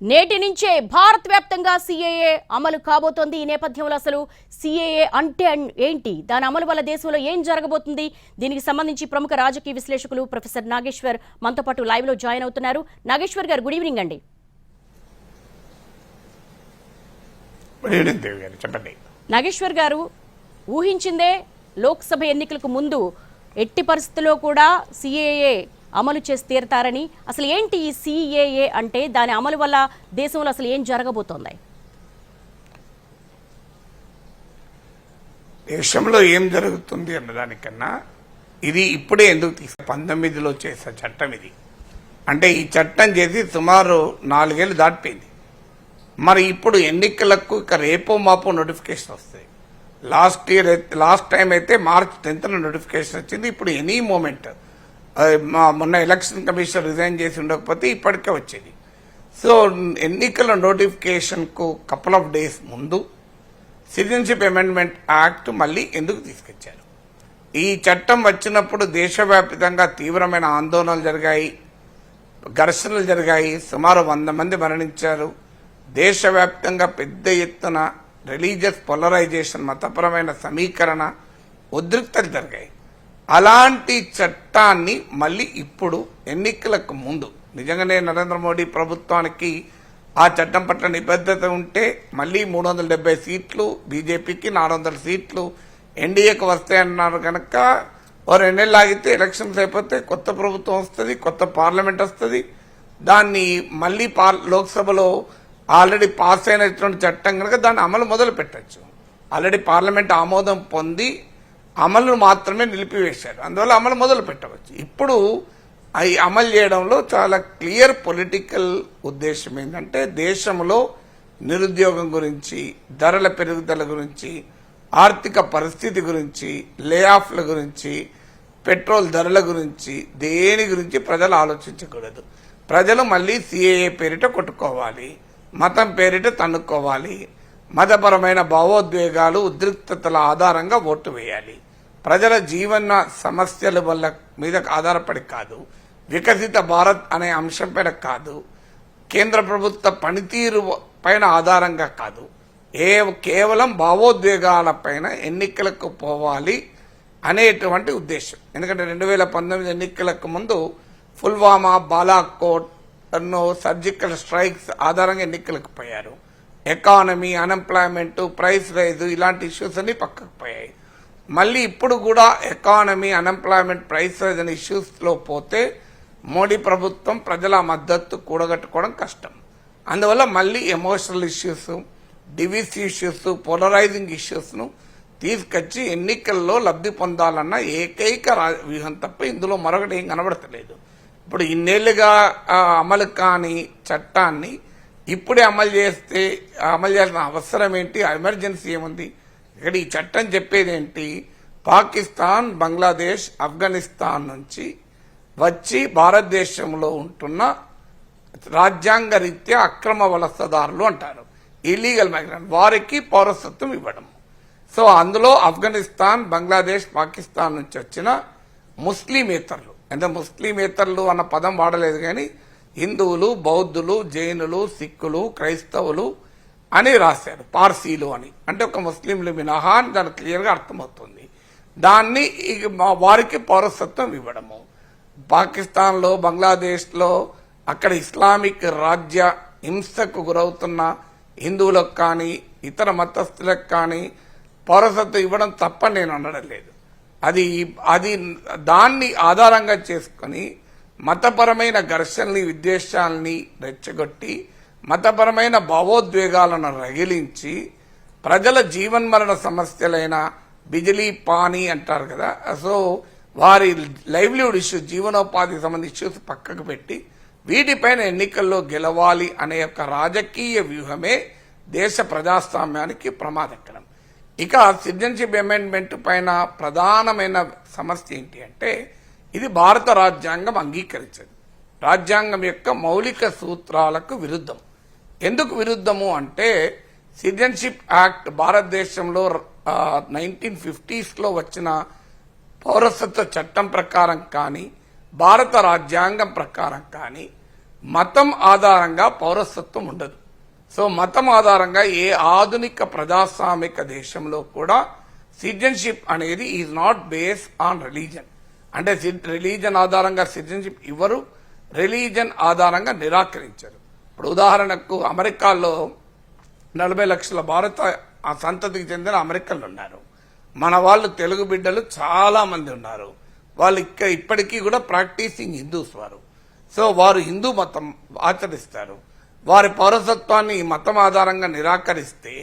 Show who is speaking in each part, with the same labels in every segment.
Speaker 1: నేటి నుంచే భారత్ వ్యాప్తంగా సీఏఏ అమలు కాబోతోంది. ఈ నేపథ్యంలో అసలు సీఏఏ అంటే ఏంటి, దాని అమలు వల్ల దేశంలో ఏం జరగబోతుంది, దీనికి సంబంధించి ప్రముఖ రాజకీయ విశ్లేషకులు ప్రొఫెసర్ నాగేశ్వర్ మనతో పాటు లైవ్ లో జాయిన్ అవుతున్నారు. నాగేశ్వర్ గారు, గుడ్ ఈవినింగ్ అండి.
Speaker 2: చెప్పండి.
Speaker 1: నాగేశ్వర్ గారు, ఊహించిందే లోక్సభ ఎన్నికలకు ముందు ఎట్టి పరిస్థితుల్లో కూడా సీఏఏ అమలు చేసి తీరతారని. అసలు ఏంటి ఈ సీఏఏ అంటే, దాని అమలు వల్ల దేశంలో అసలు ఏం జరగబోతోంది?
Speaker 2: దేశంలో ఏం జరుగుతుంది అన్నదానికన్నా ఇది ఇప్పుడే ఎందుకు 19లో చేసే చట్టం ఇది. అంటే ఈ చట్టం చేసి సుమారు 4 ఏళ్ళు దాటిపోయింది. మరి ఇప్పుడు ఎన్నికలకు ఇక రేపో మాపో నోటిఫికేషన్ వస్తాయి. లాస్ట్ టైం అయితే March 10th నోటిఫికేషన్ వచ్చింది. ఇప్పుడు ఎనీ మూమెంట్, మొన్న ఎలక్షన్ కమిషన్ రిజైన్ చేసి ఉండకపోతే ఇప్పటికే వచ్చేది. సో ఎన్నికల నోటిఫికేషన్కు కపుల్ ఆఫ్ డేస్ ముందు సిటిజన్షిప్ అమెండ్మెంట్ యాక్ట్ మళ్ళీ ఎందుకు తీసుకొచ్చారు? ఈ చట్టం వచ్చినప్పుడు దేశవ్యాప్తంగా తీవ్రమైన ఆందోళనలు జరిగాయి, ఘర్షణలు జరిగాయి, సుమారు 100 మంది మరణించారు. దేశవ్యాప్తంగా పెద్ద ఎత్తున రిలీజియస్ పోలరైజేషన్, మతపరమైన సమీకరణ, ఉద్రిక్తలు జరిగాయి. అలాంటి చట్టాన్ని మళ్ళీ ఇప్పుడు ఎన్నికలకు ముందు, నిజంగానే నరేంద్ర మోడీ ప్రభుత్వానికి ఆ చట్టం పట్ల నిబద్ధత ఉంటే మళ్ళీ 370 సీట్లు బీజేపీకి, 400 సీట్లు ఎన్డీఏకు వస్తాయన్నారు కనుక ఓ 2 నెలలు ఆగితే ఎలక్షన్స్ అయిపోతే కొత్త ప్రభుత్వం వస్తుంది, కొత్త పార్లమెంట్ వస్తుంది. దాన్ని మళ్ళీ లోక్సభలో ఆల్రెడీ పాస్ అయినటువంటి చట్టం కనుక దాన్ని అమలు మొదలు పెట్టచ్చు. ఆల్రెడీ పార్లమెంట్ ఆమోదం పొంది అమలు మాత్రమే నిలిపివేశారు, అందువల్ల అమలు మొదలు పెట్టవచ్చు. ఇప్పుడు అవి అమలు చేయడంలో చాలా క్లియర్ పొలిటికల్ ఉద్దేశం ఏంటంటే, దేశంలో నిరుద్యోగం గురించి, ధరల పెరుగుదల గురించి, ఆర్థిక పరిస్థితి గురించి, లే ఆఫ్ల గురించి, పెట్రోల్ ధరల గురించి, దేని గురించి ప్రజలు ఆలోచించకూడదు. ప్రజలు మళ్ళీ సిఏఏ పేరిట కొట్టుకోవాలి, మతం పేరిట తన్నుకోవాలి, మతపరమైన భావోద్వేగాలు, ఉద్రిక్తతల ఆధారంగా ఓటు వేయాలి. ప్రజల జీవన సమస్యల వల్ల మీద ఆధారపడి కాదు, వికసిత భారత్ అనే అంశం పైన కాదు, కేంద్ర ప్రభుత్వ పనితీరు పైన ఆధారంగా కాదు, కేవలం భావోద్వేగాల పైన ఎన్నికలకు పోవాలి అనేటువంటి ఉద్దేశం. ఎందుకంటే 2019 ఎన్నికలకు ముందు పుల్వామా, బాలాకోట్, సర్జికల్ స్ట్రైక్స్ ఆధారంగా ఎన్నికలకు పోయారు. ఎకానమీ, అన్ఎంప్లాయ్మెంట్, ప్రైస్ రైజ్ ఇలాంటి ఇష్యూస్ అన్ని పక్కకు పోయాయి. మళ్ళీ ఇప్పుడు కూడా ఎకానమీ, అన్ఎంప్లాయ్మెంట్, ప్రైస్ రైజ్ అనే ఇష్యూస్లో పోతే మోడీ ప్రభుత్వం ప్రజల మద్దతు కూడగట్టుకోవడం కష్టం. అందువల్ల మళ్ళీ emotional issues, divisive issues, polarizing ఇష్యూస్ను తీసుకొచ్చి ఎన్నికల్లో లబ్ధి పొందాలన్న ఏకైక వ్యూహం తప్ప ఇందులో మరొకటి ఏం కనబడతలేదు. ఇప్పుడు ఇన్నేళ్లుగా అమలు కాని చట్టాన్ని ఇప్పుడే అమలు చేయాల్సిన అవసరం ఏంటి? ఎమర్జెన్సీ ఏముంది? ఇక్కడ ఈ చట్టం చెప్పేది ఏంటి? పాకిస్తాన్, బంగ్లాదేశ్, ఆఫ్ఘనిస్తాన్ నుంచి వచ్చి భారతదేశంలో ఉంటున్న రాజ్యాంగ రీత్యా అక్రమ వలసదారులు అంటారు, ఇల్లీగల్ మైగ్రెంట్, వారికి పౌరసత్వం ఇవ్వడం. సో అందులో ఆఫ్ఘనిస్తాన్, బంగ్లాదేశ్, పాకిస్తాన్ నుంచి వచ్చిన ముస్లిమేతరులు, అంటే ముస్లిమేతరులు అన్న పదం వాడలేదు కానీ హిందువులు, బౌద్ధులు, జైనులు, సిక్కులు, క్రైస్తవులు అని రాశారు, పార్సీలు అని, అంటే ఒక ముస్లింలు మినహా అని దానికి క్లియర్గా అర్థమవుతుంది. దాన్ని వారికి పౌరసత్వం ఇవ్వడము. పాకిస్తాన్లో, బంగ్లాదేశ్లో అక్కడ ఇస్లామిక్ రాజ్య హింసకు గురవుతున్న హిందువులకు కానీ ఇతర మతస్థులకు కానీ పౌరసత్వం ఇవ్వడం తప్ప నేను అనడం లేదు. అది దాన్ని ఆధారంగా చేసుకుని మతపరమైన ఘర్షణల్ని, విద్వేషాలని రెచ్చగొట్టి మతపరమైన భావోద్వేగాలను రగిలించి ప్రజల జీవన్మరణ సమస్యలైన బిజిలీ, పానీ అంటారు కదా, సో వారి లైవ్లీహుడ్ ఇష్యూస్, జీవనోపాధికి సంబంధించిన ఇష్యూస్ పక్కకు పెట్టి వీటిపైన ఎన్నికల్లో గెలవాలి అనే ఒక రాజకీయ వ్యూహమే దేశ ప్రజాస్వామ్యానికి ప్రమాదకరం. ఇక సిటిజన్షిప్ అమెండ్మెంట్ పైన ప్రధానమైన సమస్య ఏంటి అంటే, ఇది భారత రాజ్యాంగం అంగీకరించదు, రాజ్యాంగం యొక్క మౌలిక సూత్రాలకు విరుద్ధం. ఎందుకు విరుద్ధము అంటే, సిటిజన్షిప్ యాక్ట్ భారతదేశంలో 1950s వచ్చిన పౌరసత్వ చట్టం ప్రకారం కానీ, భారత రాజ్యాంగం ప్రకారం కానీ మతం ఆధారంగా పౌరసత్వం ఉండదు. సో మతం ఆధారంగా ఏ ఆధునిక ప్రజాస్వామిక దేశంలో కూడా సిటిజన్షిప్ అనేది is not based on religion. అంటే రిలీజన్ ఆధారంగా సిటిజన్షిప్ ఇవ్వరు, రిలీజన్ ఆధారంగా నిరాకరించరు. ఇప్పుడు ఉదాహరణకు అమెరికాలో 40 లక్షల భారత ఆ సంతతికి చెందిన అమెరికన్లు ఉన్నారు. మన వాళ్ళు తెలుగు బిడ్డలు చాలా మంది ఉన్నారు. వాళ్ళు ఇప్పటికీ కూడా ప్రాక్టీసింగ్ హిందూస్ వారు. సో వారు హిందూ మతం ఆచరిస్తారు. వారి పౌరసత్వాన్ని ఈ మతం ఆధారంగా నిరాకరిస్తే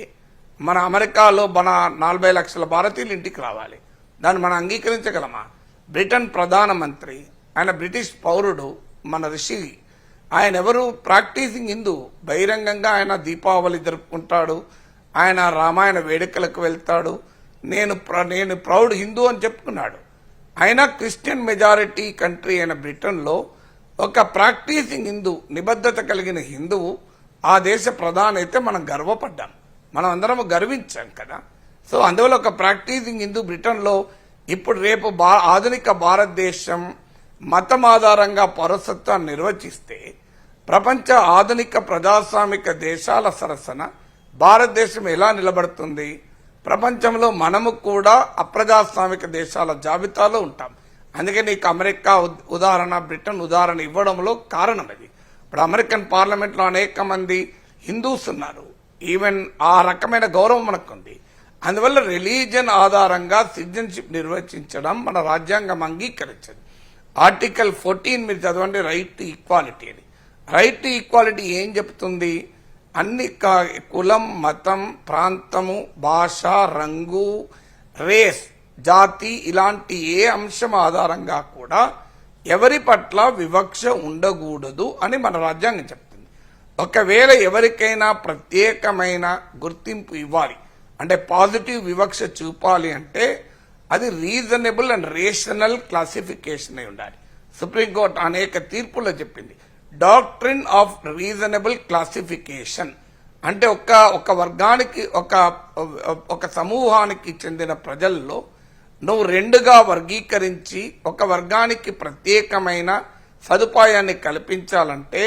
Speaker 2: మన అమెరికాలో మన 40 లక్షల భారతీయులు ఇంటికి రావాలి. దాన్ని మనం అంగీకరించగలమా? బ్రిటన్ ప్రధానమంత్రి, ఆయన బ్రిటిష్ పౌరుడు, మన రిషి, ఆయన ఎవరు? ప్రాక్టీసింగ్ హిందూ. బహిరంగంగా ఆయన దీపావళి జరుపుకుంటాడు, ఆయన రామాయణ వేడుకలకు వెళ్తాడు. నేను ప్రౌడ్ హిందూ అని చెప్పుకున్నాడు. అయినా క్రిస్టియన్ మెజారిటీ కంట్రీ అయిన బ్రిటన్లో ఒక ప్రాక్టీసింగ్ హిందూ, నిబద్ధత కలిగిన హిందువు ఆ దేశ ప్రధాని అయితే మనం గర్వపడ్డాం, మనం అందరం గర్వించాం కదా. సో అందువల్ల ఒక ప్రాక్టీసింగ్ హిందూ బ్రిటన్లో ఇప్పుడు రేపు ఆధునిక భారతదేశం మతం ఆధారంగా పౌరసత్వాన్ని నిర్వచిస్తే ప్రపంచ ఆధునిక ప్రజాస్వామిక దేశాల సరసన భారతదేశం ఎలా నిలబడుతుంది? ప్రపంచంలో మనము కూడా అప్రజాస్వామిక దేశాల జాబితాలో ఉంటాం. అందుకే నీకు అమెరికా ఉదాహరణ, బ్రిటన్ ఉదాహరణ ఇవ్వడంలో కారణం అది. ఇప్పుడు అమెరికన్ పార్లమెంట్లో అనేక మంది హిందూస్ ఉన్నారు. ఈవెన్ ఆ రకమైన గౌరవం మనకుంది. అందువల్ల రిలీజన్ ఆధారంగా సిటిజన్షిప్ నిర్వచించడం మన రాజ్యాంగం అంగీకరించదు. ఆర్టికల్ 14 మీరు చదవండి, రైట్ టు ఈక్వాలిటీ అని. రైట్ టు ఈక్వాలిటీ ఏం చెప్తుంది? అన్ని కులం, మతం, ప్రాంతము, భాష, రంగు, రేస్, జాతి ఇలాంటి ఏ అంశం ఆధారంగా కూడా ఎవరి పట్ల వివక్ష ఉండకూడదు అని మన రాజ్యాంగం చెప్తుంది. ఒకవేళ ఎవరికైనా ప్రత్యేకమైన గుర్తింపు ఇవ్వాలి అంటే పాజిటివ్ వివక్ష చూపాలి అంటే అది రీజనబుల్ అండ్ రేషనల్ క్లాసిఫికేషన్ అయి ఉండాలి. సుప్రీంకోర్టు అనేక తీర్పుల్లో చెప్పింది. డాక్ట్రిన్ ఆఫ్ రీజనబుల్ క్లాసిఫికేషన్ అంటే ఒక వర్గానికి ఒక సమూహానికి చెందిన ప్రజల్లో నువ్వు రెండుగా వర్గీకరించి ఒక వర్గానికి ప్రత్యేకమైన సదుపాయాన్ని కల్పించాలంటే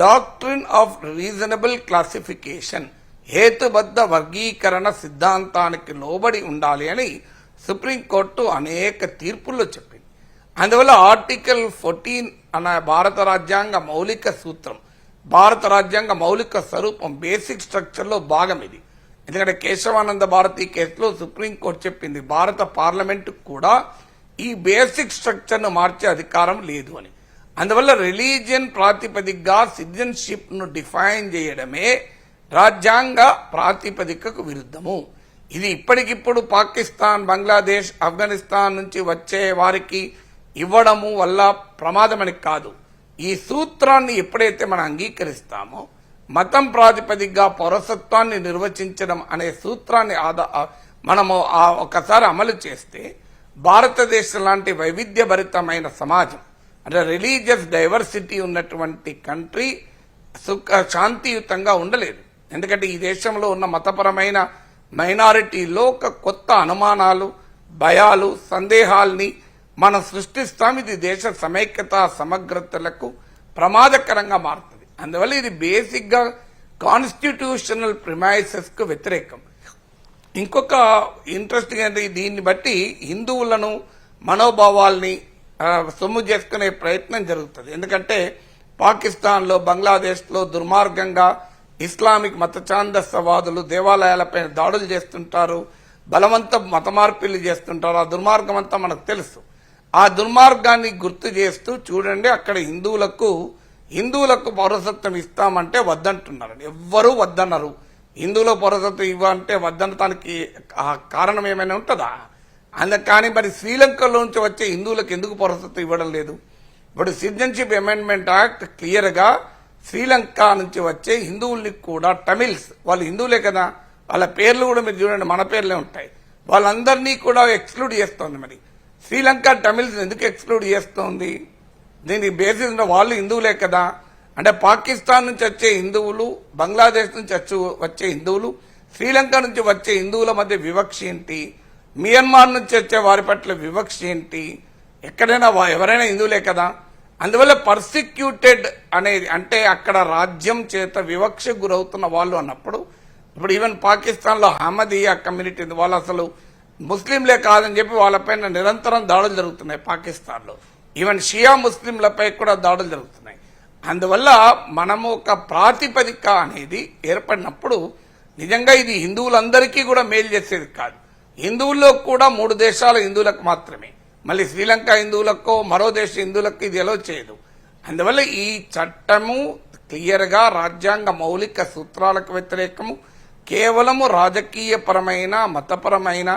Speaker 2: డాక్ట్రిన్ ఆఫ్ రీజనబుల్ క్లాసిఫికేషన్, హేతుబద్ధ వర్గీకరణ సిద్ధాంతానికి లోబడి ఉండాలి అని సుప్రీంకోర్టు అనేక తీర్పుల్లో చెప్పింది. అందువల్ల ఆర్టికల్ 14 అన్న భారత రాజ్యాంగ మౌలిక సూత్రం, భారత రాజ్యాంగ మౌలిక స్వరూపం, బేసిక్ స్ట్రక్చర్లో భాగం ఇది. ఎందుకంటే కేశవానంద భారతి కేసులో సుప్రీంకోర్టు చెప్పింది భారత పార్లమెంటు కూడా ఈ బేసిక్ స్ట్రక్చర్ను మార్చే అధికారం లేదు అని. అందువల్ల రిలీజియన్ ప్రాతిపదికగా సిటిజన్షిప్ ను డిఫైన్ చేయడమే రాజ్యాంగ ప్రాతిపదికకు విరుద్ధము. ఇది ఇప్పటికిప్పుడు పాకిస్తాన్, బంగ్లాదేశ్, ఆఫ్ఘనిస్తాన్ నుంచి వచ్చే వారికి ఇవ్వడము వల్ల ప్రమాదమని కాదు. ఈ సూత్రాన్ని ఎప్పుడైతే మనం అంగీకరిస్తామో మతం ప్రాతిపదికగా పౌరసత్వాన్ని నిర్వచించడం అనే సూత్రాన్ని మనము ఒకసారి అమలు చేస్తే భారతదేశం లాంటి వైవిధ్యభరితమైన సమాజం అంటే రిలీజియస్ డైవర్సిటీ ఉన్నటువంటి కంట్రీ శాంతియుతంగా ఉండలేదు. ఎందుకంటే ఈ దేశంలో ఉన్న మతపరమైన మైనారిటీలో ఒక కొత్త అనుమానాలు, భయాలు, సందేహాల్ని మనం సృష్టిస్తాం. ఇది దేశ సమైక్యత, సమగ్రతలకు ప్రమాదకరంగా మారుతుంది. అందువల్ల ఇది బేసిక్ గా కాన్స్టిట్యూషనల్ ప్రిమైసెస్ కు వ్యతిరేకం. ఇంకొక ఇంట్రెస్టింగ్ అంటే దీన్ని బట్టి హిందువులను మనోభావాల్ని సొమ్ము చేసుకునే ప్రయత్నం జరుగుతుంది. ఎందుకంటే పాకిస్తాన్లో, బంగ్లాదేశ్లో దుర్మార్గంగా ఇస్లామిక్ మత ఛాందసవాదులు దేవాలయాలపై దాడులు చేస్తుంటారు, బలవంత మత మార్పిళ్లు చేస్తుంటారు. ఆ దుర్మార్గం అంతా మనకు తెలుసు. ఆ దుర్మార్గాన్ని గుర్తు చేస్తూ చూడండి, అక్కడ హిందువులకు పౌరసత్వం ఇస్తామంటే వద్దంటున్నారని ఎవ్వరూ వద్దన్నారు. హిందువుల పౌరసత్వం ఇవ్వంటే వద్దనటానికి కారణం ఏమైనా ఉంటుందా? కానీ మరి శ్రీలంకలో నుంచి వచ్చే హిందువులకు ఎందుకు పౌరసత్వం ఇవ్వడం లేదు? ఇప్పుడు సిటిజన్షిప్ అమెండ్మెంట్ యాక్ట్ క్లియర్ గా శ్రీలంక నుంచి వచ్చే హిందువుల్ని కూడా, తమిళ్స్ వాళ్ళు హిందువులే కదా, వాళ్ళ పేర్లు కూడా మీరు చూడండి మన పేర్లే ఉంటాయి, వాళ్ళందరినీ కూడా ఎక్స్క్లూడ్ చేస్తోంది. మరి శ్రీలంక తమిళ్స్ ఎందుకు ఎక్స్క్లూడ్ చేస్తోంది? దీనికి బేసిస్ వాళ్ళు హిందువులే కదా. అంటే పాకిస్తాన్ నుంచి వచ్చే హిందువులు, బంగ్లాదేశ్ నుంచి వచ్చే హిందువులు, శ్రీలంక నుంచి వచ్చే హిందువుల మధ్య వివక్ష ఏంటి? మియన్మార్ నుంచి వచ్చే వారి పట్ల వివక్ష ఏంటి? ఎక్కడైనా ఎవరైనా హిందువులే కదా. అందువల్ల పర్సిక్యూటెడ్ అనేది అంటే అక్కడ రాజ్యం చేత వివక్ష గురవుతున్న వాళ్ళు అన్నప్పుడు ఇప్పుడు ఈవెన్ పాకిస్తాన్లో అహ్మదీయా కమ్యూనిటీ ఉంది, వాళ్ళు అసలు ముస్లింలే కాదని చెప్పి వాళ్ళపైన నిరంతరం దాడులు జరుగుతున్నాయి పాకిస్తాన్లో. ఈవెన్ షియా ముస్లింలపై కూడా దాడులు జరుగుతున్నాయి. అందువల్ల మనము ఒక ప్రాతిపదిక అనేది ఏర్పడినప్పుడు నిజంగా ఇది హిందువులందరికీ కూడా మేలు చేసేది కాదు. హిందువుల్లో కూడా 3 దేశాల హిందువులకు మాత్రమే, మళ్ళీ శ్రీలంక హిందువులకో మరో దేశ హిందువులకు ఇది ఎలా చేయదు. అందువల్ల ఈ చట్టము క్లియర్గా రాజ్యాంగ మౌలిక సూత్రాలకు వ్యతిరేకము, కేవలము రాజకీయపరమైన మతపరమైన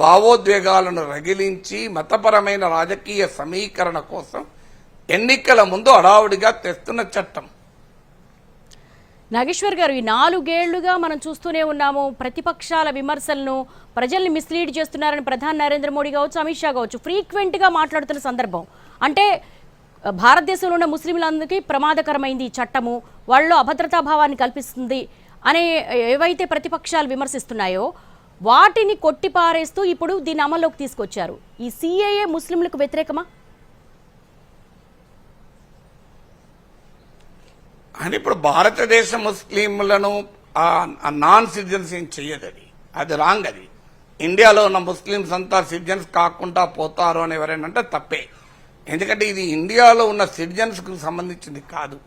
Speaker 2: భావోద్వేగాలను రగిలించి మతపరమైన రాజకీయ సమీకరణ కోసం ఎన్నికల ముందు హడావుడిగా తెస్తున్న చట్టం.
Speaker 1: నాగేశ్వర్ గారు, ఈ 4 ఏళ్లుగా మనం చూస్తూనే ఉన్నాము ప్రతిపక్షాల విమర్శలను, ప్రజల్ని మిస్లీడ్ చేస్తున్నారని ప్రధాని నరేంద్ర మోడీ కావచ్చు, అమిత్ షా కావచ్చు ఫ్రీక్వెంట్గా మాట్లాడుతున్న సందర్భం. అంటే భారతదేశంలో ఉన్న ముస్లింలందరికీ ప్రమాదకరమైంది ఈ చట్టము, వాళ్ళలో అభద్రతా భావాన్ని కల్పిస్తుంది అనే ఏవైతే ప్రతిపక్షాలు విమర్శిస్తున్నాయో వాటిని కొట్టిపారేస్తూ ఇప్పుడు దీన్ని అమల్లోకి తీసుకొచ్చారు. ఈ సిఏఏ ముస్లింలకు వ్యతిరేకమా?
Speaker 2: అని ఇప్పుడు భారతదేశ ముస్లింలను నాన్ సిటిజన్స్ ఏం చెయ్యదు, అది రాంగ్. అది ఇండియాలో ఉన్న ముస్లింస్ అంతా సిటిజన్స్ కాకుండా పోతారు అని ఎవరైనా అంటే తప్పే. ఎందుకంటే ఇది ఇండియాలో ఉన్న సిటిజన్స్ కు సంబంధించింది కాదు.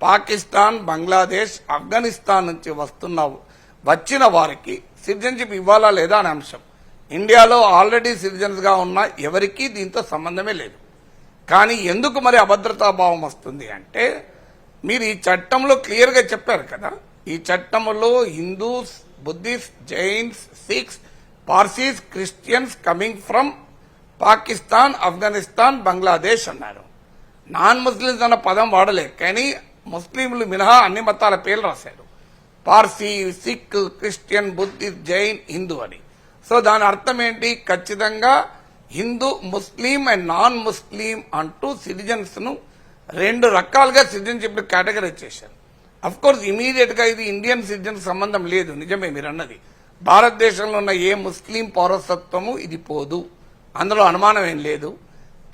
Speaker 2: పాకిస్తాన్, బంగ్లాదేశ్, ఆఫ్ఘనిస్తాన్ నుంచి వచ్చిన వారికి సిటిజన్షిప్ ఇవ్వాలా లేదా అనే అంశం. ఇండియాలో ఆల్రెడీ సిటిజన్స్ గా ఉన్న ఎవరికీ దీంతో సంబంధమే లేదు. కానీ ఎందుకు మరి అభద్రతాభావం వస్తుంది అంటే మీరు ఈ చట్టంలో క్లియర్ గా చెప్పారు కదా, ఈ చట్టంలో Hindus, Buddhist, Jains, Sikhs, Parsis, Christians coming from Pakistan, Afghanistan, Bangladesh అన్నారు. నాన్ ముస్లిమ్స్ అన్న పదం వాడలే, కానీ ముస్లింలు మినహా అన్ని మతాల పేర్లు రాశారు. పార్సీ, సిక్, క్రిస్టియన్, బుద్ధిస్ట్, జైన్, హిందూ అని. సో దాని అర్థం ఏంటి? ఖచ్చితంగా Hindu, Muslim and non Muslim అంటూ సిటిజన్స్ ను 2 రకాలుగా సిటిజన్షిప్ కేటగరైజ్ చేశారు. అఫ్ కోర్స్ ఇమీడియట్ గా ఇది ఇండియన్ సిటిజన్ సంబంధం లేదు, నిజమే మీరు అన్నది. భారతదేశంలో ఉన్న ఏ ముస్లిం పౌరసత్వము ఇది పోదు, అందులో అనుమానం ఏం లేదు.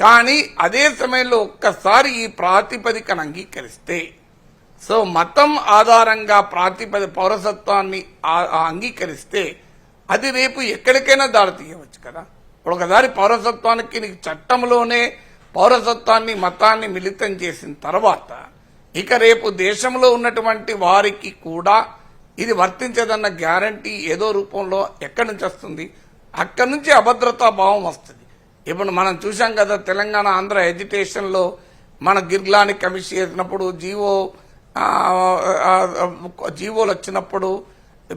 Speaker 2: కానీ అదే సమయంలో ఒక్కసారి ఈ ప్రాతిపదికను అంగీకరిస్తే, సో మతం ఆధారంగా పౌరసత్వాన్ని అంగీకరిస్తే అది రేపు ఎక్కడికైనా దారి తీయవచ్చు కదా. ఇప్పుడు ఒకసారి పౌరసత్వానికి నీకు చట్టంలోనే పౌరసత్వాన్ని, మతాన్ని మిళితం చేసిన తర్వాత ఇక రేపు దేశంలో ఉన్నటువంటి వారికి కూడా ఇది వర్తించదన్న గ్యారంటీ ఏదో రూపంలో ఎక్కడి నుంచి వస్తుంది? అక్కడి నుంచి అభద్రతా భావం వస్తుంది. ఇప్పుడు మనం చూసాం కదా, తెలంగాణ ఆంధ్ర ఎడ్యుకేషన్ లో మన గిర్లాని కమిషన్ చేసినప్పుడు జీవోలు వచ్చినప్పుడు,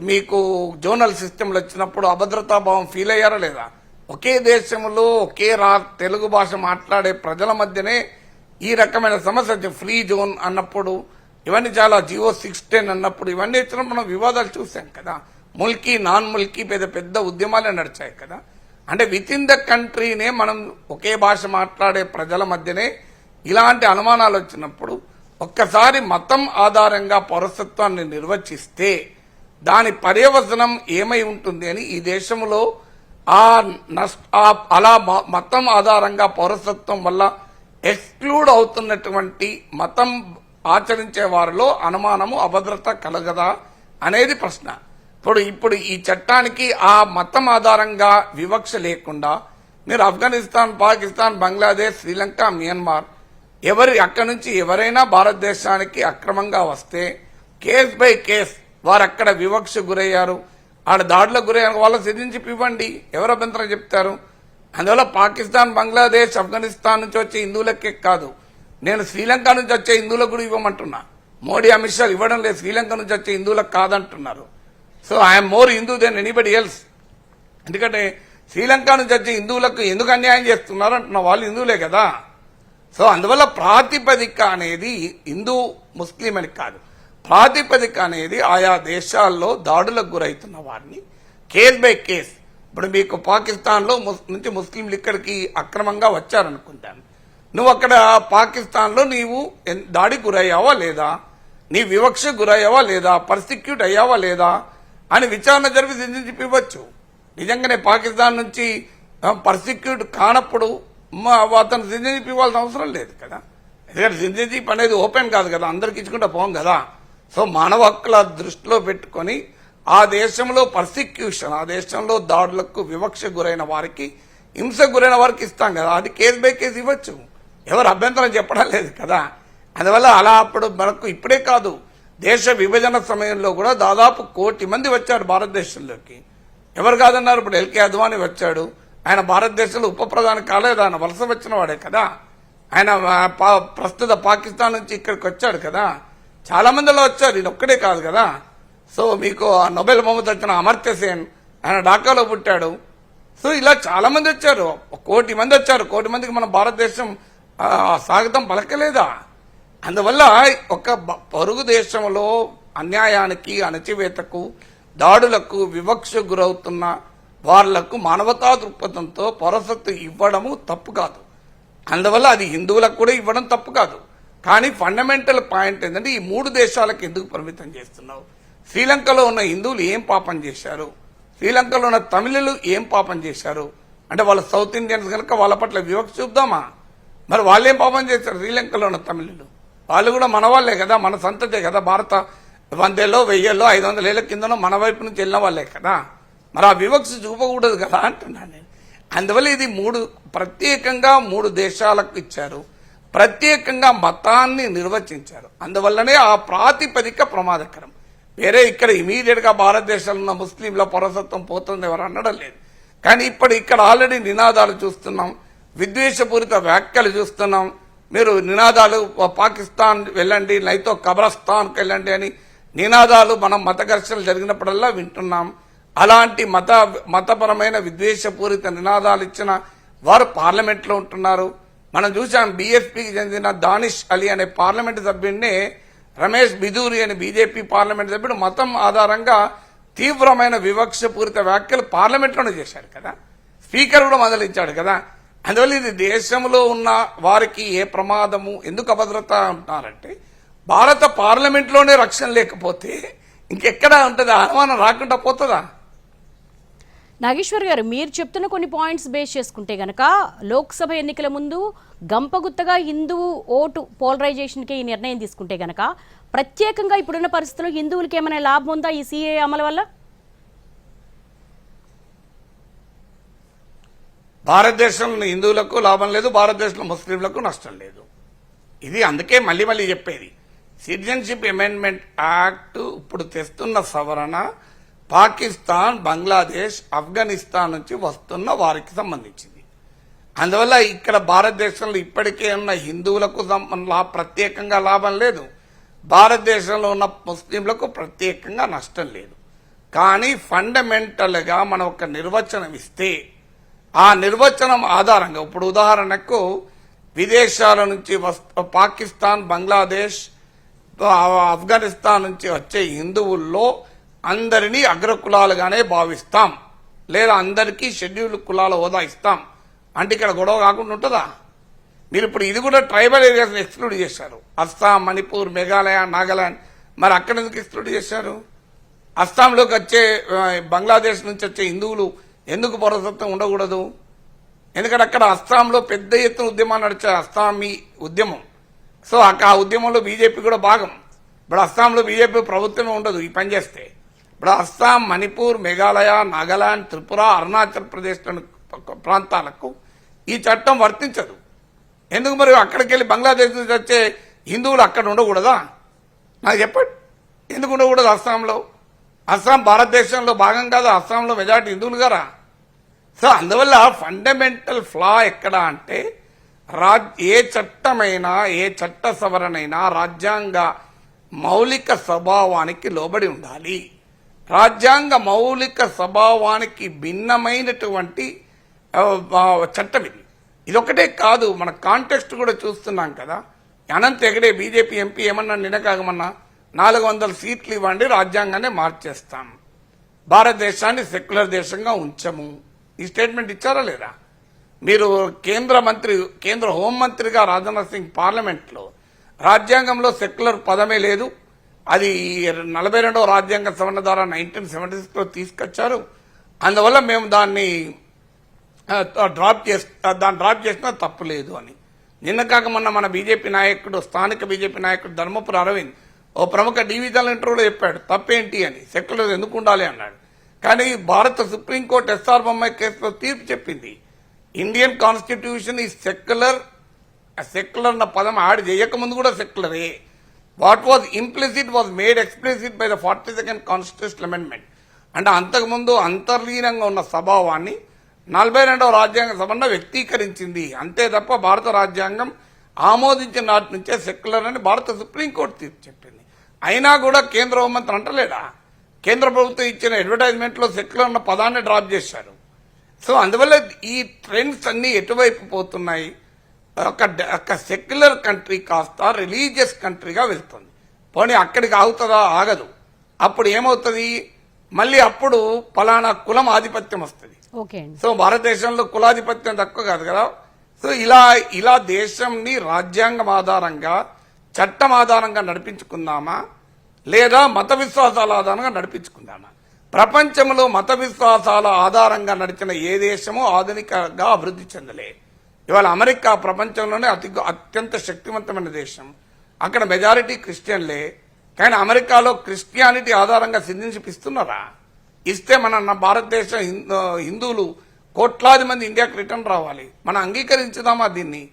Speaker 2: మీకు జోనల్ సిస్టమ్లు వచ్చినప్పుడు అభద్రతా భావం ఫీల్ అయ్యారా లేదా? ఒకే దేశంలో ఒకే తెలుగు భాష మాట్లాడే ప్రజల మధ్యనే ఈ రకమైన సమస్య, ఫ్రీ జోన్ అన్నప్పుడు ఇవన్నీ చాలా, జియో 610 అన్నప్పుడు ఇవన్నీ ఇచ్చినప్పుడు మనం వివాదాలు చూసాం కదా. ముల్కీ, నాన్ ముల్కీ పెద్ద ఉద్యమాలే నడిచాయి కదా. అంటే విత్ ఇన్ ద కంట్రీనే మనం ఒకే భాష మాట్లాడే ప్రజల మధ్యనే ఇలాంటి అనుమానాలు వచ్చినప్పుడు ఒక్కసారి మతం ఆధారంగా పౌరసత్వాన్ని నిర్వచిస్తే దాని పర్యవసనం ఏమై ఉంటుంది అని ఈ దేశంలో అలా మతం ఆధారంగా పౌరసత్వం వల్ల ఎక్స్క్లూడ్ అవుతున్నటువంటి మతం ఆచరించే వారిలో అనుమానము, అభద్రత కలగదా అనేది ప్రశ్న. ఇప్పుడు ఈ చట్టానికి ఆ మతం ఆధారంగా వివక్ష లేకుండా మీరు ఆఫ్ఘనిస్తాన్, పాకిస్తాన్, బంగ్లాదేశ్, శ్రీలంక, మియన్మార్ అక్కడి నుంచి ఎవరైనా భారతదేశానికి అక్రమంగా వస్తే కేస్ బై కేస్ వారు అక్కడ వివక్ష గురయ్యారు, ఆడ దాడులకు గురయ్యారు, వాళ్ళ సిటిజన్షిప్ ఇవ్వండి, ఎవరు అభ్యంతరం చెప్తారు? అందువల్ల పాకిస్తాన్, బంగ్లాదేశ్, ఆఫ్ఘనిస్తాన్ నుంచి వచ్చే హిందువులకే కాదు, నేను శ్రీలంక నుంచి వచ్చే హిందువులకు కూడా ఇవ్వమంటున్నా. మోడీ, అమిత్ షా ఇవ్వడం లేదు, శ్రీలంక నుంచి వచ్చే హిందువులకు కాదంటున్నారు. So I'm more Hindu than anybody else. ఎందుకంటే శ్రీలంక నుంచి వచ్చే హిందువులకు ఎందుకు అన్యాయం చేస్తున్నారు అంటున్నా, వాళ్ళు హిందువులే కదా. సో అందువల్ల ప్రాతిపదిక అనేది హిందూ ముస్లిం అని కాదు, ప్రాతిపదిక అనేది ఆయా దేశాల్లో దాడులకు గురవుతున్న వారిని కేస్ బై కేస్. ఇప్పుడు మీకు పాకిస్తాన్లో నుంచి ముస్లింలు ఇక్కడికి అక్రమంగా వచ్చారనుకుంటాను, నువ్వు అక్కడ పాకిస్తాన్లో నీవు దాడికి గురయ్యావా లేదా, నీ వివక్ష గురయ్యావా లేదా, పర్సిక్యూట్ అయ్యావా లేదా అని విచారణ జరిపి ఇవ్వచ్చు. నిజంగానే పాకిస్తాన్ నుంచి పర్సిక్యూట్ కానప్పుడు అతను సిటిజన్షిప్ ఇవ్వాల్సిన అవసరం లేదు కదా. ఎందుకంటే సిటిజన్షిప్ అనేది ఓపెన్ కాదు కదా, అందరికి ఇచ్చుకుంటా పోం కదా. సో మానవ హక్కుల దృష్టిలో పెట్టుకొని ఆ దేశంలో పర్సిక్యూషన్, ఆ దేశంలో దాడులకు వివక్ష గురైన వారికి, హింసకు గురైన వారికి ఇస్తాం కదా, అది కేసు బై కేసు ఇవ్వచ్చు, ఎవరు అభ్యంతరం చెప్పడం లేదు కదా. అందువల్ల అలా అప్పుడు మనకు ఇప్పుడే కాదు, దేశ విభజన సమయంలో కూడా దాదాపు 1 కోటి మంది వచ్చారు భారతదేశంలోకి. ఎవరు కాదన్నారు? ఇప్పుడు ఎల్కే అద్వానీ వచ్చాడు, ఆయన భారతదేశంలో ఉప ప్రధాని కాలేదు, ఆయన వలస వచ్చిన వాడే కదా. ఆయన ప్రస్తుత పాకిస్తాన్ నుంచి ఇక్కడికి వచ్చాడు కదా. చాలా మందిలో వచ్చారు, ఇది ఒక్కడే కాదు కదా. సో మీకు నోబెల్ బహుమతి వచ్చిన అమర్త్య సేన్, ఆయన ఢాకాలో పుట్టాడు. సో ఇలా చాలా మంది వచ్చారు, 1 కోటి మంది వచ్చారు. 1 కోటి మందికి మన భారతదేశం స్వాగతం పలకలేదా? అందువల్ల ఒక పొరుగు దేశంలో అన్యాయానికి, అణచివేతకు, దాడులకు వివక్ష గురవుతున్న వాళ్లకు మానవతా దృక్పథంతో పౌరసత్వం ఇవ్వడము తప్పు కాదు. అందువల్ల అది హిందువులకు కూడా ఇవ్వడం తప్పు కాదు. కానీ ఫండమెంటల్ పాయింట్ ఏంటంటే ఈ 3 దేశాలకు ఎందుకు పరిమితం చేస్తున్నావు? శ్రీలంకలో ఉన్న హిందువులు ఏం పాపం చేశారు? శ్రీలంకలో ఉన్న తమిళులు ఏం పాపం చేశారు? అంటే వాళ్ళ సౌత్ ఇండియన్స్ కనుక వాళ్ళ పట్ల వివక్ష చూద్దామా? మరి వాళ్ళేం పాపం చేశారు? శ్రీలంకలో ఉన్న తమిళులు వాళ్ళు కూడా మన వాళ్ళే కదా, మన సంతతే కదా. భారత 100 ఏళ్ళో 1000 ఏళ్ళో 500 ఏళ్ల కిందనో మన వైపు నుంచి వెళ్ళిన వాళ్ళే కదా. మరి ఆ వివక్ష చూపకూడదు కదా అంటున్నాను నేను. అందువల్ల ఇది ప్రత్యేకంగా 3 దేశాలకు ఇచ్చారు, ప్రత్యేకంగా మతాన్ని నిర్వచించారు. అందువల్లనే ఆ ప్రాతిపదిక ప్రమాదకరం. వేరే ఇక్కడ ఇమీడియట్ గా భారతదేశంలో ఉన్న ముస్లింల పౌరసత్వం పోతుంది ఎవరు అనడం లేదు. కానీ ఇప్పుడు ఇక్కడ ఆల్రెడీ నినాదాలు చూస్తున్నాం, విద్వేషపూరిత వ్యాఖ్యలు చూస్తున్నాం. మీరు నినాదాలు పాకిస్తాన్ వెళ్ళండి, నైతో కబ్రస్తాన్కి వెళ్ళండి అని నినాదాలు మనం మత ఘర్షణలు జరిగినప్పుడల్లా వింటున్నాం. అలాంటి మతపరమైన విద్వేషపూరిత నినాదాలు ఇచ్చిన వారు పార్లమెంట్ లో ఉంటున్నారు. మనం చూసాం బీఎస్పీకి చెందిన దానిష్ అలీ అనే పార్లమెంటు సభ్యుడిని రమేష్ బిదూరి అనే బీజేపీ పార్లమెంట్ సభ్యుడు మతం ఆధారంగా తీవ్రమైన వివక్షపూరిత వ్యాఖ్యలు పార్లమెంట్లోనే చేశాడు కదా. స్పీకర్ కూడా మొదలించాడు కదా. అందువల్ల ఇది దేశంలో ఉన్న వారికి ఏ ప్రమాదము, ఎందుకు అభద్రత అంటున్నారంటే భారత పార్లమెంట్లోనే రక్షణ లేకపోతే ఇంకెక్కడా ఉంటుంది? అనుమానం రాకుండా పోతుందా?
Speaker 1: నాగేశ్వర్ గారు, మీరు చెప్తున్న కొన్ని పాయింట్స్ బేస్ చేసుకుంటే గనక లోక్సభ ఎన్నికల ముందు గంపగుత్తగా హిందూ ఓటు పోలరైజేషన్కి ఈ నిర్ణయం తీసుకుంటే గనక ప్రత్యేకంగా ఇప్పుడున్న పరిస్థితుల్లో హిందువులకి ఏమైనా లాభం ఉందా ఈ సిఏఏ అమలు వల్ల?
Speaker 2: భారతదేశంలో హిందువులకు లాభం లేదు, భారతదేశంలో ముస్లింలకు నష్టం లేదు. ఇది అందుకే మళ్ళీ మళ్ళీ చెప్పేది, సిటిజన్షిప్ అమెండ్మెంట్ యాక్ట్ ఇప్పుడు తెస్తున్న సవరణ పాకిస్తాన్, బంగ్లాదేశ్, ఆఫ్ఘనిస్తాన్ నుంచి వస్తున్న వారికి సంబంధించింది. అందువల్ల ఇక్కడ భారతదేశంలో ఇప్పటికే ఉన్న హిందువులకు ప్రత్యేకంగా లాభం లేదు, భారతదేశంలో ఉన్న ముస్లింలకు ప్రత్యేకంగా నష్టం లేదు. కానీ ఫండమెంటల్ గా మనం ఒక నిర్వచనం ఇస్తే ఆ నిర్వచనం ఆధారంగా ఇప్పుడు ఉదాహరణకు విదేశాల నుంచి పాకిస్తాన్, బంగ్లాదేశ్, ఆఫ్ఘనిస్తాన్ నుంచి వచ్చే హిందువుల్లో అందరినీ అగ్రకులాలుగానే భావిస్తాం, లేదా అందరికీ షెడ్యూల్ కులాల హోదా ఇస్తాం అంటే ఇక్కడ గొడవ కాకుండా ఉంటుందా? మీరు ఇప్పుడు ఇది కూడా ట్రైబల్ ఏరియాస్ ఎక్స్క్లూడ్ చేశారు, అస్సాం, మణిపూర్, మేఘాలయ, నాగాలాండ్. మరి అక్కడ ఎందుకు ఎక్స్క్లూడ్ చేశారు? అస్సాంలోకి వచ్చే బంగ్లాదేశ్ నుంచి వచ్చే హిందువులు ఎందుకు పౌరసత్వం ఉండకూడదు? ఎందుకంటే అక్కడ అస్సాంలో పెద్ద ఎత్తున ఉద్యమాలు నడిచే అస్సామీ ఉద్యమం. సో ఆ ఉద్యమంలో బీజేపీ కూడా భాగం. ఇప్పుడు అస్సాంలో బీజేపీ ప్రభుత్వమే ఉండదు ఈ పని చేస్తే. ఇప్పుడు అస్సాం, మణిపూర్, మేఘాలయ, నాగాలాండ్, త్రిపుర, అరుణాచల్ ప్రదేశ్ ప్రాంతాలకు ఈ చట్టం వర్తించదు. ఎందుకు? మరి అక్కడికి వెళ్ళి బంగ్లాదేశ్ నుంచి వచ్చే హిందువులు అక్కడ ఉండకూడదా? నాకు చెప్పండి, ఎందుకు ఉండకూడదు అస్సాంలో? అస్సాం భారతదేశంలో భాగం కాదా? అస్సాంలో మెజార్టీ హిందువులు గారా? సో అందువల్ల ఫండమెంటల్ ఫ్లా ఎక్కడ అంటే ఏ చట్టమైనా, ఏ చట్ట సవరణైనా రాజ్యాంగ మౌలిక స్వభావానికి లోబడి ఉండాలి. రాజ్యాంగ మౌలిక స్వభావానికి భిన్నమైనటువంటి చట్టం ఇది. ఇదొకటే కాదు, మన కాంటెక్స్ట్ కూడా చూస్తున్నాం కదా. అనంత్ హెగడే బీజేపీ ఎంపీ ఏమన్నా నిన్నకాగమన్నా 400 సీట్లు ఇవ్వండి, రాజ్యాంగాన్ని మార్చేస్తాం, భారతదేశాన్ని సెక్యులర్ దేశంగా ఉంచము, ఈ స్టేట్మెంట్ ఇచ్చారా లేదా? మీరు కేంద్ర హోంమంత్రిగా రాజ్నాథ్ సింగ్ పార్లమెంట్ లో రాజ్యాంగంలో సెక్యులర్ పదమే లేదు, అది 42వ రాజ్యాంగ సవరణ ద్వారా 1976లో తీసుకొచ్చారు, అందువల్ల మేము దాన్ని దాన్ని డ్రాప్ చేసినా తప్పు లేదు అని. నిన్న కాక మొన్న మన బీజేపీ నాయకుడు, స్థానిక బీజేపీ నాయకుడు ధర్మపురి అరవింద్ ఓ ప్రముఖ డివిజనల్ ఇంటర్వ్యూలో చెప్పాడు తప్పేంటి అని, సెక్యులర్ ఎందుకు ఉండాలి అన్నాడు. కానీ భారత సుప్రీంకోర్టు ఎస్ఆర్ బొమ్మాయి కేసులో తీర్పు చెప్పింది, ఇండియన్ కాన్స్టిట్యూషన్ ఈ సెక్యులర్ అన్న పదం యాడ్ చేయకముందు కూడా సెక్యులరే. What was implicit was made explicit by the 42nd constitutional amendment. అంటే అంతకుముందు అంతర్లీనంగా ఉన్న స్వభావాన్ని 42వ రాజ్యాంగ సభలో వ్యక్తీకరించింది అంతే తప్ప భారత రాజ్యాంగం ఆమోదించిన నాటి నుంచే సెక్యులర్ అని భారత సుప్రీంకోర్టు తీర్పు చెప్పింది. అయినా కూడా కేంద్ర హోంమంత్రి అంటలేడా, కేంద్ర ప్రభుత్వం ఇచ్చిన అడ్వర్టైజ్మెంట్లో సెక్యులర్ అన్న పదాన్ని డ్రాప్ చేశారు. సో అందువల్ల ఈ ట్రెండ్స్ అన్ని ఎటువైపు పోతున్నాయి, ఒక సెక్యులర్ కంట్రీ కాస్త రిలీజియస్ కంట్రీగా వెళ్తుంది. పోనీ అక్కడికి ఆగుతుందా, ఆగదు. అప్పుడు ఏమవుతుంది, మళ్ళీ అప్పుడు ఫలానా కులం ఆధిపత్యం వస్తుంది. సో భారతదేశంలో కులాధిపత్యం తక్కువ కాదు కదా. సో ఇలా దేశంని రాజ్యాంగం ఆధారంగా, చట్టం ఆధారంగా నడిపించుకుందామా లేదా మత విశ్వాసాల ఆధారంగా నడిపించుకుందామా? ప్రపంచంలో మత విశ్వాసాల ఆధారంగా నడిచిన ఏ దేశమో ఆధునికంగా అభివృద్ధి చెందలే. ఇవాళ అమెరికా ప్రపంచంలోనే అత్యంత శక్తివంతమైన దేశం. అక్కడ మెజారిటీ క్రిస్టియన్లే. కానీ అమెరికాలో క్రిస్టియానిటీ ఆధారంగా సిటిజన్షిప్ ఇస్తున్నారా? ఇస్తే మన భారతదేశ హిందువులు కోట్లాది మంది ఇండియాకి రిటర్న్ రావాలి. మనం అంగీకరించుదామా దీన్ని?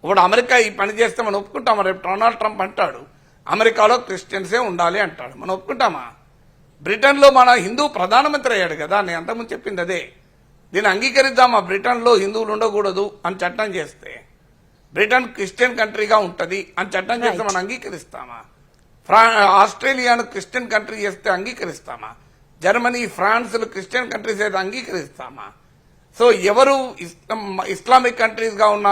Speaker 2: ఇప్పుడు అమెరికా ఈ పని చేస్తే మనం ఒప్పుకుంటామా? రేపు డొనాల్డ్ ట్రంప్ అంటాడు అమెరికాలో క్రిస్టియన్సే ఉండాలి అంటాడు, మనం ఒప్పుకుంటామా? బ్రిటన్లో మన హిందూ ప్రధానమంత్రి అయ్యాడు కదా, నేను అంతకుముందు చెప్పింది అదే. దీన్ని అంగీకరిద్దామా? బ్రిటన్లో హిందువులు ఉండకూడదు అని చట్టం చేస్తే, బ్రిటన్ క్రిస్టియన్ కంట్రీగా ఉంటుంది అని చట్టం చేస్తే మనం అంగీకరిస్తామా? ఆస్ట్రేలియాను క్రిస్టియన్ కంట్రీ చేస్తే అంగీకరిస్తామా? జర్మనీ, ఫ్రాన్స్లు క్రిస్టియన్ కంట్రీస్ అయితే అంగీకరిస్తామా? సో ఎవరు ఇస్లామిక్ కంట్రీస్ గా ఉన్న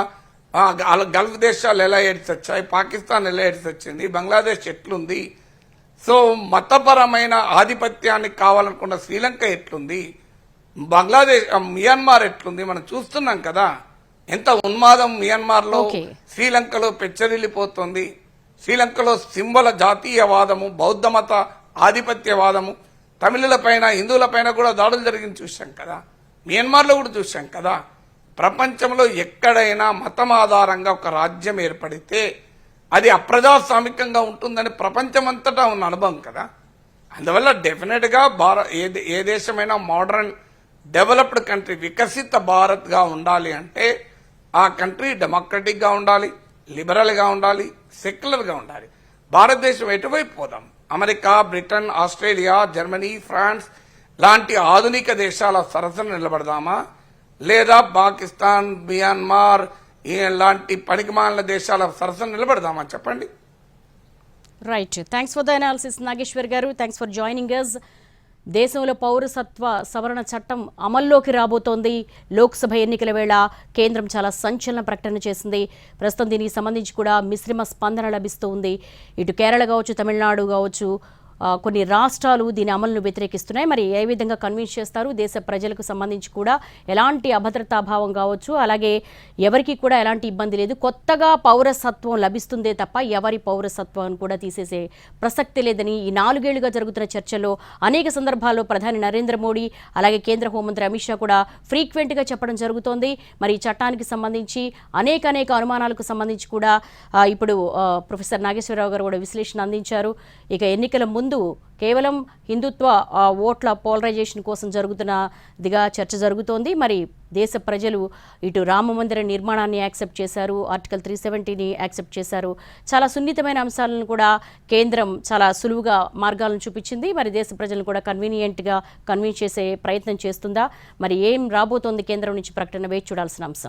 Speaker 2: గల్ఫ్ దేశాలు ఎలా ఏడ్చి వచ్చాయి, పాకిస్తాన్ ఎలా ఏడ్చి వచ్చింది, బంగ్లాదేశ్ ఎట్లుంది, సో మతపరమైన ఆధిపత్యానికి కావాలనుకున్న శ్రీలంక ఎట్లుంది, బంగ్లాదేశ్ మియాన్మార్ ఎట్లుంది మనం చూస్తున్నాం కదా. ఎంత ఉన్మాదం మియాన్మార్ లో, శ్రీలంకలో పెచ్చరిల్లిపోతుంది. శ్రీలంకలో సింబల జాతీయవాదము, బౌద్ధ మత ఆధిపత్యవాదము, తమిళుల పైన, హిందువుల పైన కూడా దాడులు జరిగింది చూశాం కదా. మియాన్మార్లో కూడా చూశాం కదా. ప్రపంచంలో ఎక్కడైనా మతం ఆధారంగా ఒక రాజ్యం ఏర్పడితే అది అప్రజాస్వామికంగా ఉంటుందని ప్రపంచమంతటా ఉన్న అనుభవం కదా. అందువల్ల డెఫినెట్ గా ఏ దేశమైనా మోడర్న్ డెవలప్డ్ కంట్రీ, వికసిత భారత్ గా ఉండాలి అంటే ఆ కంట్రీ డెమోక్రటిక్ గా ఉండాలి, లిబరల్ గా ఉండాలి, సెక్యులర్ గా ఉండాలి. భారతదేశం ఎటువైపు పోదాం? America, Britain, Australia, Germany, France లాంటి ఆధునిక దేశాల సరసన నిలబడదామా లేదా పాకిస్తాన్, మియాన్మార్ లాంటి పనికిమాలిన దేశాల సరసన నిలబడదామా? చెప్పండి.
Speaker 1: Right, thanks for the analysis Nageshwar garu. Thanks for joining us. దేశంలో పౌరసత్వ సవరణ చట్టం అమల్లోకి రాబోతోంది. లోక్సభ ఎన్నికల వేళ కేంద్రం చాలా సంచలన ప్రకటన చేసింది. ప్రస్తుతం దీనికి సంబంధించి కూడా మిశ్రమ స్పందన లభిస్తూ ఉంది. ఇటు కేరళ కావచ్చు, తమిళనాడు కావచ్చు, కొన్ని రాష్ట్రాలు దీని అమలును వ్యతిరేకిస్తున్నాయి. మరి ఏ విధంగా కన్విన్స్ చేస్తారు? దేశ ప్రజలకు సంబంధించి కూడా ఎలాంటి అభద్రతాభావం కావచ్చు, అలాగే ఎవరికి కూడా ఎలాంటి ఇబ్బంది లేదు. కొత్తగా పౌరసత్వం లభిస్తుందే తప్ప ఎవరి పౌరసత్వం కూడా తీసేసే ప్రసక్తి లేదని ఈ 4 ఏళ్లుగా జరుగుతున్న చర్చల్లో అనేక సందర్భాల్లో ప్రధాని నరేంద్ర మోడీ, అలాగే కేంద్ర హోంమంత్రి అమిత్ షా కూడా ఫ్రీక్వెంట్గా చెప్పడం జరుగుతోంది. మరి ఈ చట్టానికి సంబంధించి అనేక అనుమానాలకు సంబంధించి కూడా ఇప్పుడు ప్రొఫెసర్ నాగేశ్వరరావు గారు కూడా విశ్లేషణ అందించారు. ఇక ఎన్నికల ముందు కేవలం హిందుత్వ ఓట్ల పోలరైజేషన్ కోసం జరుగుతున్నదిగా చర్చ జరుగుతోంది. మరి దేశ ప్రజలు ఇటు రామ మందిర నిర్మాణాన్ని యాక్సెప్ట్ చేశారు, ఆర్టికల్ 370ని యాక్సెప్ట్ చేశారు. చాలా సున్నితమైన అంశాలను కూడా కేంద్రం చాలా సులువుగా మార్గాలను చూపించింది. మరి దేశ ప్రజలను కూడా కన్వీనియంట్గా కన్విన్స్ చేసే ప్రయత్నం చేస్తుందా? మరి ఏం రాబోతోంది కేంద్రం నుంచి ప్రకటన? వేచి చూడాల్సిన అంశం.